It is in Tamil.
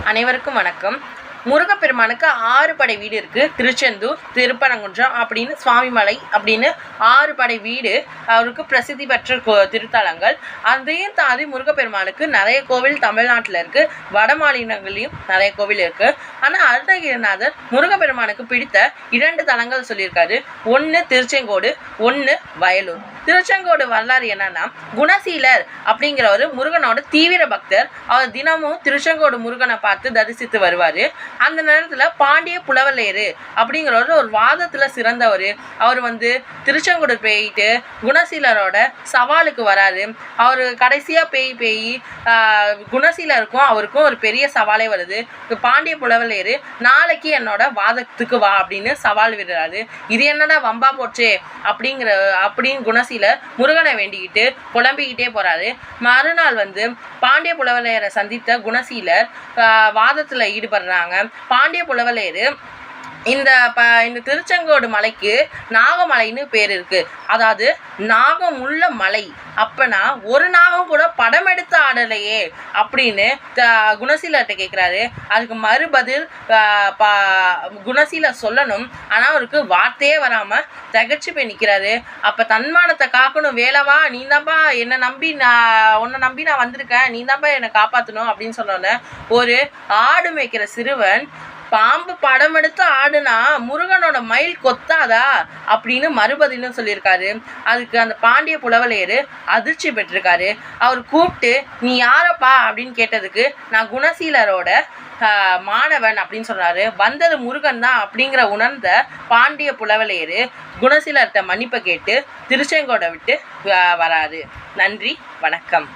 அனைவருக்கும் வணக்கம். முருகப்பெருமானுக்கு 6 படை வீடு இருக்குது. திருச்செந்தூர், திருப்பரங்குன்றம் அப்படின்னு சுவாமிமலை அப்படின்னு 6 படை வீடு அவருக்கு பிரசித்தி பெற்ற திருத்தலங்கள். அதையும் தாண்டி முருகப்பெருமானுக்கு நிறைய கோவில் தமிழ்நாட்டில் இருக்குது, வட மாநிலங்களையும் நிறைய கோவில் இருக்குது. ஆனால் அருணகிரிநாதர் முருகப்பெருமானுக்கு பிடித்த 2 தலங்கள் சொல்லியிருக்காரு. ஒன்று திருச்செங்கோடு, ஒன்று வயலூர். திருச்செங்கோடு வரலாறு என்னன்னா, குணசீலர் அப்படிங்கிறவர் முருகனோட தீவிர பக்தர். அவர் தினமும் திருச்செங்கோடு முருகனை பார்த்து தரிசித்து வருவார். அந்த நேரத்தில் பாண்டிய புலவலேறு அப்படிங்கிறவர் ஒரு வாதத்தில் சிறந்தவர். அவர் திருச்செங்கோடு போயிட்டு குணசீலரோட சவாலுக்கு வராரு. அவர் கடைசியாக பேய் குணசீலருக்கும் அவருக்கும் ஒரு பெரிய சவாலே வருது. பாண்டிய புலவலேறு நாளைக்கு என்னோட வாதத்துக்கு வா அப்படின்னு சவால் விடுறாரு. இது என்னடா வம்பா போச்சே அப்படின்னு குணசீலர் முருகனை வேண்டிக்கிட்டு புலம்பிக்கிட்டே போறாரு. மறுநாள் பாண்டிய புலவலேரை சந்தித்த குணசீலர் வாதத்தில் ஈடுபடுறாங்க. பாண்டிய புலவலேறு இந்த திருச்செங்கோடு மலைக்கு நாகமலைன்னு பேர் இருக்கு. அதாவது நாகம் உள்ள மலை. அப்பனா ஒரு நாகம் கூட படம் எடுத்து ஆடலையே அப்படின்னு குணசீலர்கிட்ட கேட்குறாரு. அதுக்கு மறுபதில் குணசீலர் சொல்லணும். ஆனால் அவருக்கு வார்த்தையே வராமல் திகச்சு போய் நிற்கிறாரு. அப்போ தன்மானத்தை காக்கணும், வேலவா நீ தான்ப்பா உன்னை நம்பி நான் வந்திருக்கேன், நீ தான்ப்பா என்னை காப்பாற்றணும் அப்படின்னு சொன்னோன்னே, ஒரு ஆடு மேய்க்கிற சிறுவன் பாம்பு படம் எடுத்து ஆடுனா முருகனோட மயில் கொத்தாதா அப்படின்னு மறுபதிலும் சொல்லியிருக்காரு. அதுக்கு அந்த பாண்டிய புலவலேறு அதிர்ச்சி பெற்றிருக்காரு. அவர் கூப்பிட்டு நீ யாரப்பா அப்படின்னு கேட்டதுக்கு நான் குணசீலரோட மாணவன் அப்படின்னு சொன்னாரு. வந்தது முருகன் தான் அப்படிங்கிற உணர்ந்த பாண்டிய புலவலேறு குணசீலர்கிட்ட மன்னிப்பை கேட்டு திருச்செங்கோடை விட்டு வராரு. நன்றி, வணக்கம்.